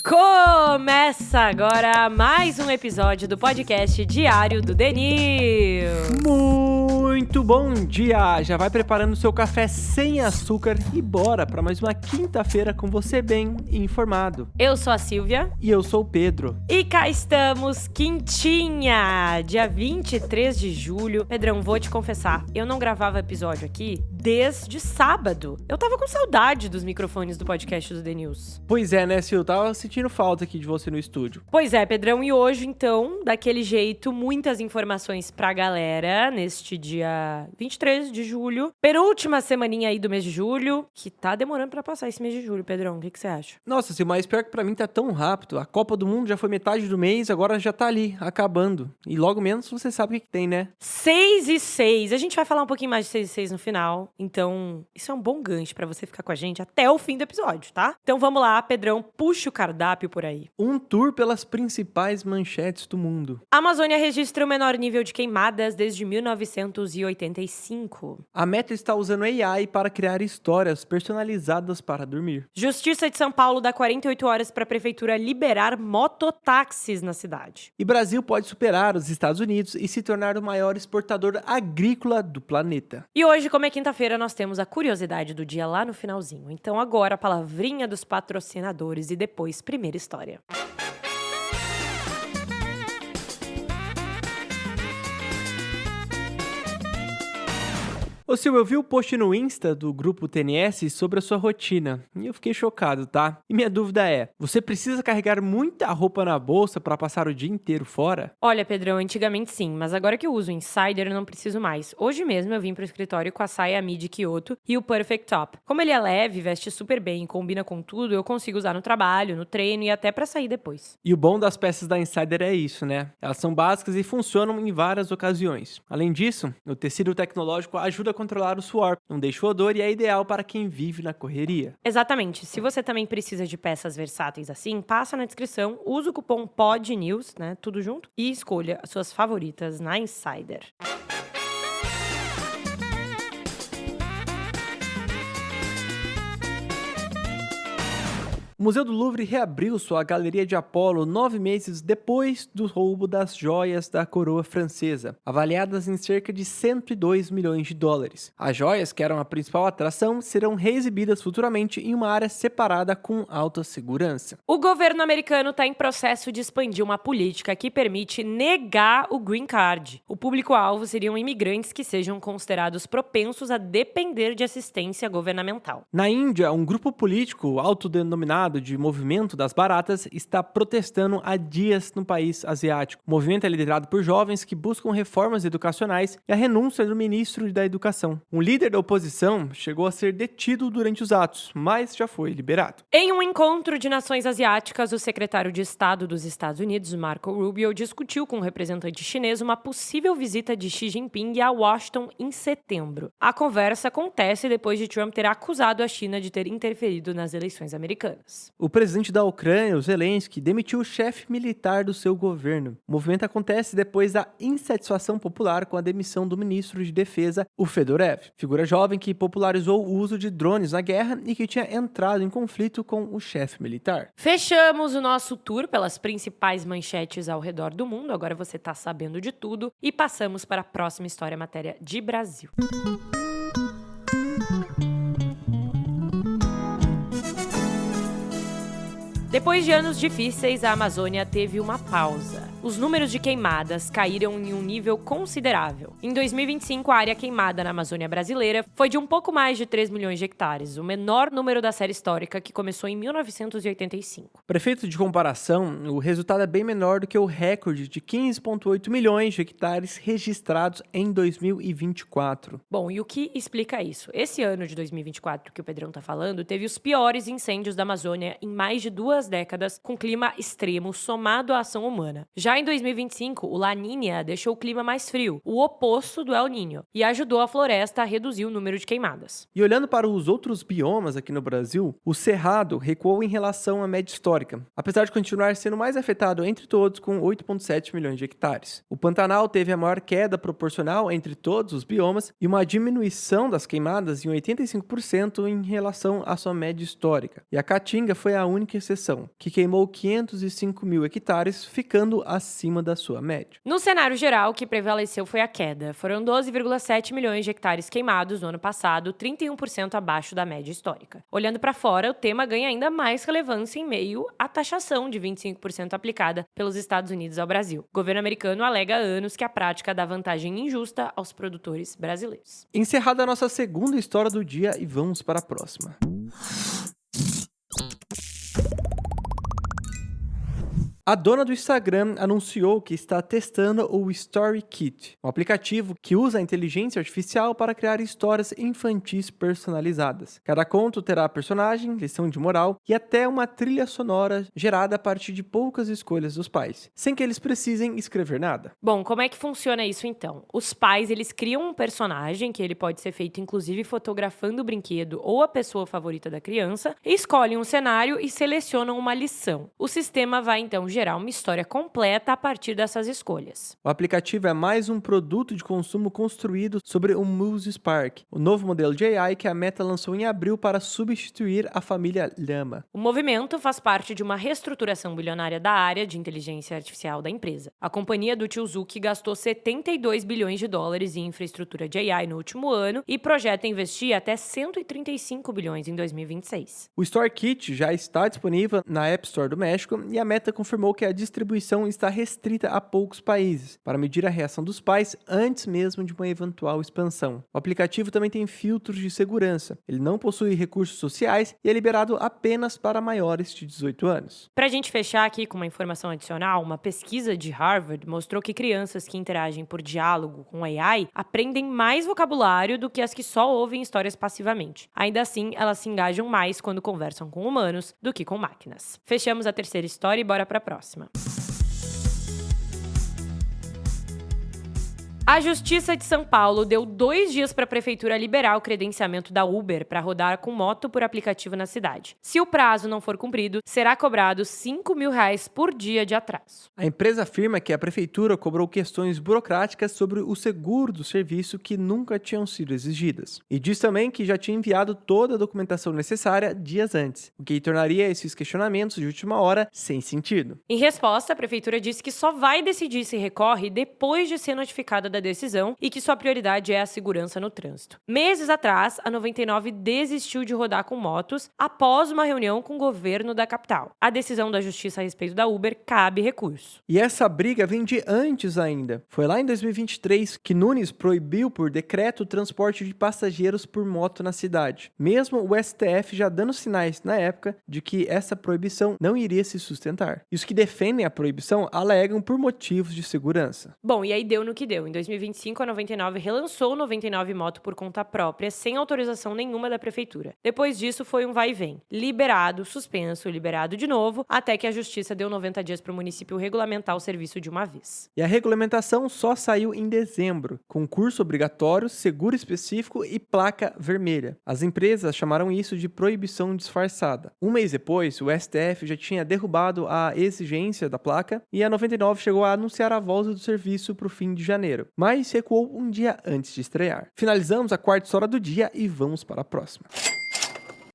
Começa agora mais um episódio do podcast diário do The News. Muito bom dia! Já vai preparando o seu café sem açúcar e bora para mais uma quinta-feira com você bem informado. Eu sou a Silvia. E eu sou o Pedro. E cá estamos, quintinha! Dia 23 de julho. Pedrão, vou te confessar, eu não gravava episódio aqui desde sábado. Eu tava com saudade dos microfones do podcast do The News. Pois é, né, Sil? Eu tava sentindo falta aqui de você no estúdio. Pois é, Pedrão, e hoje, então, daquele jeito, muitas informações pra galera neste dia 23 de julho. Penúltima semaninha aí do mês de julho, que tá demorando pra passar esse mês de julho, Pedrão. O que você acha? Nossa, Sil, mas pior que pra mim tá tão rápido. A Copa do Mundo já foi metade do mês, agora já tá ali, acabando. E logo menos você sabe o que tem, né? 6 e 6. A gente vai falar um pouquinho mais de 6 e 6 no final. Então, isso é um bom gancho pra você ficar com a gente até o fim do episódio, tá? Então vamos lá, Pedrão, puxa o cardápio por aí. Um tour pelas principais manchetes do mundo. A Amazônia registra o menor nível de queimadas desde 1985. A Meta está usando AI para criar histórias personalizadas para dormir. Justiça de São Paulo dá 48 horas para a prefeitura liberar mototáxis na cidade. E Brasil pode superar os Estados Unidos e se tornar o maior exportador agrícola do planeta. E hoje, como é quinta-feira, nós temos a curiosidade do dia lá no finalzinho. Então agora a palavrinha dos patrocinadores e depois primeira história. Ô Sil, eu vi o post no Insta do grupo TNS sobre a sua rotina e eu fiquei chocado, tá? E minha dúvida é, você precisa carregar muita roupa na bolsa para passar o dia inteiro fora? Olha, Pedrão, antigamente sim, mas agora que eu uso o Insider eu não preciso mais. Hoje mesmo eu vim pro escritório com a saia midi Kyoto e o Perfect Top. Como ele é leve, veste super bem e combina com tudo, eu consigo usar no trabalho, no treino e até pra sair depois. E o bom das peças da Insider é isso, né? Elas são básicas e funcionam em várias ocasiões. Além disso, o tecido tecnológico ajuda a controlar o suor, não deixa o odor e é ideal para quem vive na correria. Exatamente. Se você também precisa de peças versáteis assim, passa na descrição, usa o cupom PODNEWS, né, tudo junto, e escolha as suas favoritas na Insider. O Museu do Louvre reabriu sua Galeria de Apolo 9 meses depois do roubo das joias da coroa francesa, avaliadas em cerca de 102 milhões de dólares. As joias, que eram a principal atração, serão reexibidas futuramente em uma área separada com alta segurança. O governo americano está em processo de expandir uma política que permite negar o Green Card. O público-alvo seriam imigrantes que sejam considerados propensos a depender de assistência governamental. Na Índia, um grupo político autodenominado de Movimento das Baratas está protestando há dias no país asiático. O movimento é liderado por jovens que buscam reformas educacionais e a renúncia do ministro da Educação. Um líder da oposição chegou a ser detido durante os atos, mas já foi liberado. Em um encontro de nações asiáticas, o secretário de Estado dos Estados Unidos, Marco Rubio, discutiu com o representante chinês uma possível visita de Xi Jinping a Washington em setembro. A conversa acontece depois de Trump ter acusado a China de ter interferido nas eleições americanas. O presidente da Ucrânia, o Zelensky, demitiu o chefe militar do seu governo. O movimento acontece depois da insatisfação popular com a demissão do ministro de Defesa, o Fedorev, figura jovem que popularizou o uso de drones na guerra e que tinha entrado em conflito com o chefe militar. Fechamos o nosso tour pelas principais manchetes ao redor do mundo, agora você tá sabendo de tudo, e passamos para a próxima história matéria de Brasil. Depois de anos difíceis, a Amazônia teve uma pausa. Os números de queimadas caíram em um nível considerável. Em 2025, a área queimada na Amazônia brasileira foi de um pouco mais de 3 milhões de hectares, o menor número da série histórica, que começou em 1985. Para efeito de comparação, o resultado é bem menor do que o recorde de 15,8 milhões de hectares registrados em 2024. Bom, e o que explica isso? Esse ano de 2024 que o Pedrão tá falando, teve os piores incêndios da Amazônia em mais de 2 décadas, com clima extremo somado à ação humana. Já Já em 2025, o La Niña deixou o clima mais frio, o oposto do El Niño, e ajudou a floresta a reduzir o número de queimadas. E olhando para os outros biomas aqui no Brasil, o Cerrado recuou em relação à média histórica, apesar de continuar sendo mais afetado entre todos com 8,7 milhões de hectares. O Pantanal teve a maior queda proporcional entre todos os biomas e uma diminuição das queimadas em 85% em relação à sua média histórica. E a Caatinga foi a única exceção, que queimou 505 mil hectares, ficando acima da sua média. No cenário geral, o que prevaleceu foi a queda. Foram 12,7 milhões de hectares queimados no ano passado, 31% abaixo da média histórica. Olhando para fora, o tema ganha ainda mais relevância em meio à taxação de 25% aplicada pelos Estados Unidos ao Brasil. O governo americano alega há anos que a prática dá vantagem injusta aos produtores brasileiros. Encerrada a nossa segunda história do dia e vamos para a próxima. A dona do Instagram anunciou que está testando o Story Kit, um aplicativo que usa a inteligência artificial para criar histórias infantis personalizadas. Cada conto terá personagem, lição de moral e até uma trilha sonora gerada a partir de poucas escolhas dos pais, sem que eles precisem escrever nada. Bom, como é que funciona isso então? Os pais, eles criam um personagem, que ele pode ser feito inclusive fotografando o brinquedo ou a pessoa favorita da criança, escolhem um cenário e selecionam uma lição. O sistema vai então gerar uma história completa a partir dessas escolhas. O aplicativo é mais um produto de consumo construído sobre o Muse Spark, o novo modelo de AI que a Meta lançou em abril para substituir a família Llama. O movimento faz parte de uma reestruturação bilionária da área de inteligência artificial da empresa. A companhia do tio Zuck gastou 72 bilhões de dólares em infraestrutura de AI no último ano e projeta investir até 135 bilhões em 2026. O Story Kit já está disponível na App Store do México e a Meta confirmou que a distribuição está restrita a poucos países, para medir a reação dos pais antes mesmo de uma eventual expansão. O aplicativo também tem filtros de segurança. Ele não possui recursos sociais e é liberado apenas para maiores de 18 anos. Para a gente fechar aqui com uma informação adicional, uma pesquisa de Harvard mostrou que crianças que interagem por diálogo com AI aprendem mais vocabulário do que as que só ouvem histórias passivamente. Ainda assim, elas se engajam mais quando conversam com humanos do que com máquinas. Fechamos a terceira história e bora para a próxima. A Justiça de São Paulo deu 2 dias para a prefeitura liberar o credenciamento da Uber para rodar com moto por aplicativo na cidade. Se o prazo não for cumprido, será cobrado R$ 5.000 por dia de atraso. A empresa afirma que a prefeitura cobrou questões burocráticas sobre o seguro do serviço que nunca tinham sido exigidas. E diz também que já tinha enviado toda a documentação necessária dias antes, o que tornaria esses questionamentos de última hora sem sentido. Em resposta, a prefeitura disse que só vai decidir se recorre depois de ser notificada da decisão e que sua prioridade é a segurança no trânsito. Meses atrás, a 99 desistiu de rodar com motos após uma reunião com o governo da capital. A decisão da justiça a respeito da Uber cabe recurso. E essa briga vem de antes ainda. Foi lá em 2023 que Nunes proibiu por decreto o transporte de passageiros por moto na cidade. Mesmo o STF já dando sinais na época de que essa proibição não iria se sustentar. E os que defendem a proibição alegam por motivos de segurança. Bom, e aí deu no que deu. Em 2025, a 99 relançou o 99 Moto por conta própria, sem autorização nenhuma da prefeitura. Depois disso, foi um vai e vem. Liberado, suspenso, liberado de novo, até que a justiça deu 90 dias para o município regulamentar o serviço de uma vez. E a regulamentação só saiu em dezembro, com curso obrigatório, seguro específico e placa vermelha. As empresas chamaram isso de proibição disfarçada. Um mês depois, o STF já tinha derrubado a exigência da placa e a 99 chegou a anunciar a volta do serviço para o fim de janeiro, mas recuou um dia antes de estrear. Finalizamos a quarta história do dia e vamos para a próxima.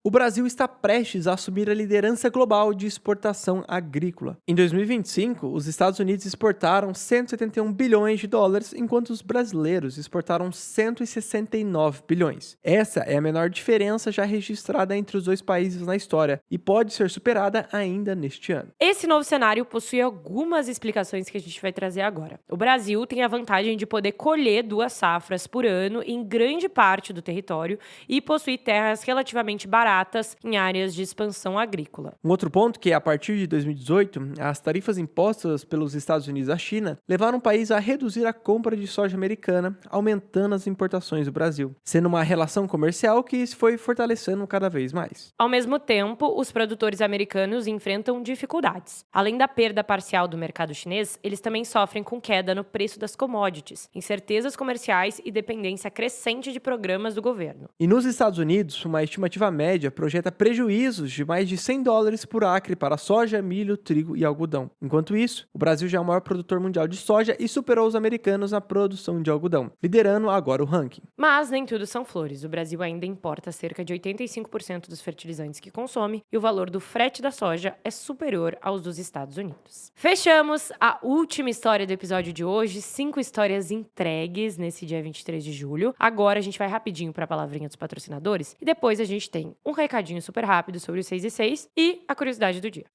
O Brasil está prestes a assumir a liderança global de exportação agrícola. Em 2025, os Estados Unidos exportaram 171 bilhões de dólares, enquanto os brasileiros exportaram 169 bilhões. Essa é a menor diferença já registrada entre os dois países na história e pode ser superada ainda neste ano. Esse novo cenário possui algumas explicações que a gente vai trazer agora. O Brasil tem a vantagem de poder colher 2 safras por ano em grande parte do território e possui terras relativamente baratas baratas em áreas de expansão agrícola. Um outro ponto que, a partir de 2018, as tarifas impostas pelos Estados Unidos à China levaram o país a reduzir a compra de soja americana, aumentando as importações do Brasil, sendo uma relação comercial que se foi fortalecendo cada vez mais. Ao mesmo tempo, os produtores americanos enfrentam dificuldades. Além da perda parcial do mercado chinês, eles também sofrem com queda no preço das commodities, incertezas comerciais e dependência crescente de programas do governo. E nos Estados Unidos, uma estimativa média projeta prejuízos de mais de $100 por acre para soja, milho, trigo e algodão. Enquanto isso, o Brasil já é o maior produtor mundial de soja e superou os americanos na produção de algodão, liderando agora o ranking. Mas nem tudo são flores. O Brasil ainda importa cerca de 85% dos fertilizantes que consome e o valor do frete da soja é superior aos dos Estados Unidos. Fechamos a última história do episódio de hoje, 5 histórias entregues nesse dia 23 de julho. Agora a gente vai rapidinho para a palavrinha dos patrocinadores e depois a gente tem um recadinho super rápido sobre os 6 e 6 e a curiosidade do dia.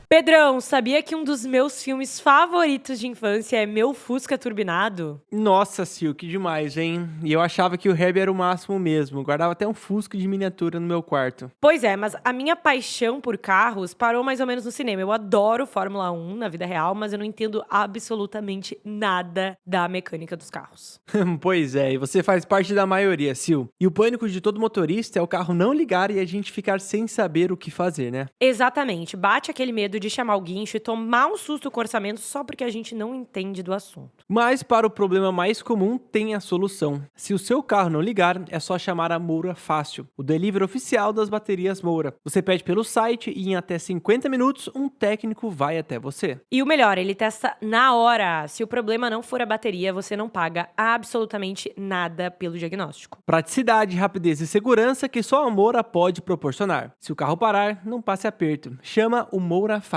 Pedrão, sabia que um dos meus filmes favoritos de infância é Meu Fusca Turbinado? Nossa, Sil, que demais, hein? E eu achava que o Herbie era o máximo mesmo. Guardava até um Fusca de miniatura no meu quarto. Pois é, mas a minha paixão por carros parou mais ou menos no cinema. Eu adoro Fórmula 1 na vida real, mas eu não entendo absolutamente nada da mecânica dos carros. Pois é, e você faz parte da maioria, Sil. E o pânico de todo motorista é o carro não ligar e a gente ficar sem saber o que fazer, né? Exatamente. Bate aquele medo de chamar o guincho e tomar um susto com o orçamento só porque a gente não entende do assunto. Mas para o problema mais comum, tem a solução. Se o seu carro não ligar, é só chamar a Moura Fácil, o delivery oficial das baterias Moura. Você pede pelo site e em até 50 minutos, um técnico vai até você. E o melhor, ele testa na hora. Se o problema não for a bateria, você não paga absolutamente nada pelo diagnóstico. Praticidade, rapidez e segurança que só a Moura pode proporcionar. Se o carro parar, não passe aperto. Chama o mourafácil.com.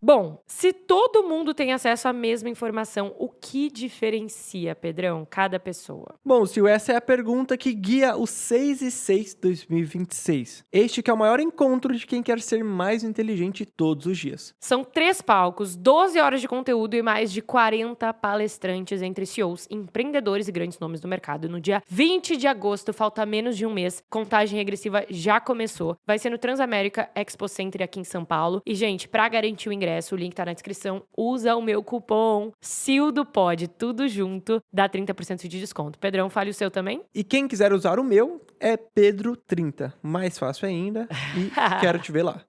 Bom, se todo mundo tem acesso à mesma informação, o que diferencia, Pedrão, cada pessoa? Bom, Sil, essa é a pergunta que guia o 6 e 6 2026. Este que é o maior encontro de quem quer ser mais inteligente todos os dias. São 3 palcos, 12 horas de conteúdo e mais de 40 palestrantes entre CEOs, empreendedores e grandes nomes do mercado. No dia 20 de agosto, falta menos de um mês, contagem regressiva já começou. Vai ser no Transamérica Expo Center aqui em São Paulo. E, gente, pra garantir o ingresso, o link tá na descrição, usa o meu cupom SILDOPOD, tudo junto, dá 30% de desconto. Pedrão, fale o seu também? E quem quiser usar o meu é Pedro30, mais fácil ainda, e quero te ver lá.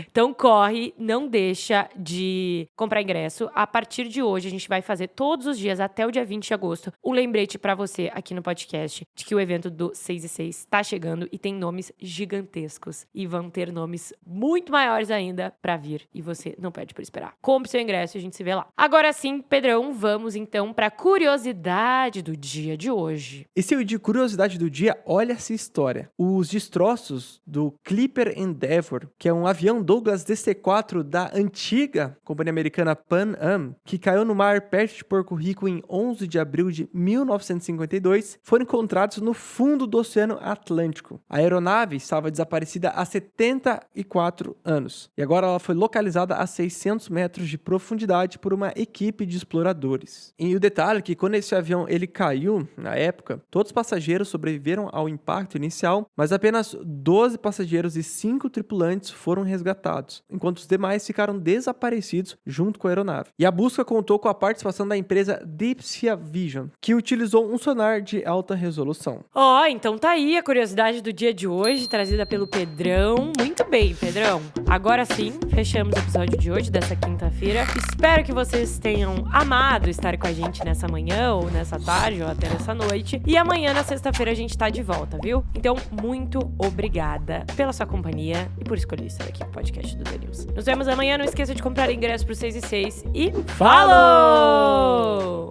Então corre, não deixa de comprar ingresso. A partir de hoje, a gente vai fazer todos os dias, até o dia 20 de agosto, um lembrete pra você aqui no podcast de que o evento do 6 e 6 tá chegando e tem nomes gigantescos. E vão ter nomes muito maiores ainda pra vir. E você não perde por esperar. Compre seu ingresso e a gente se vê lá. Agora sim, Pedrão, vamos então pra curiosidade do dia de hoje. E se de curiosidade do dia, olha essa história. Os destroços do Clipper Endeavour, que é um avião Douglas DC-4 da antiga companhia americana Pan Am, que caiu no mar perto de Porto Rico em 11 de abril de 1952, foram encontrados no fundo do Oceano Atlântico. A aeronave estava desaparecida há 74 anos e agora ela foi localizada a 600 metros de profundidade por uma equipe de exploradores. E o detalhe é que quando esse avião ele caiu, na época, todos os passageiros sobreviveram ao impacto inicial, mas apenas 12 passageiros e 5 tripulantes foram resgatados, enquanto os demais ficaram desaparecidos junto com a aeronave. E a busca contou com a participação da empresa Deep Sea Vision, que utilizou um sonar de alta resolução. Então tá aí a curiosidade do dia de hoje, trazida pelo Pedrão. Muito bem, Pedrão. Agora sim, fechamos o episódio de hoje, dessa quinta-feira. Espero que vocês tenham amado estar com a gente nessa manhã, ou nessa tarde, ou até nessa noite. E amanhã, na sexta-feira, a gente tá de volta, viu? Então, muito obrigada pela sua companhia e por escolher estar aqui no podcast do The News. Nos vemos amanhã. Não esqueça de comprar ingresso pro 6 e 6 e falou!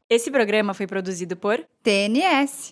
Esse programa foi produzido por TNS.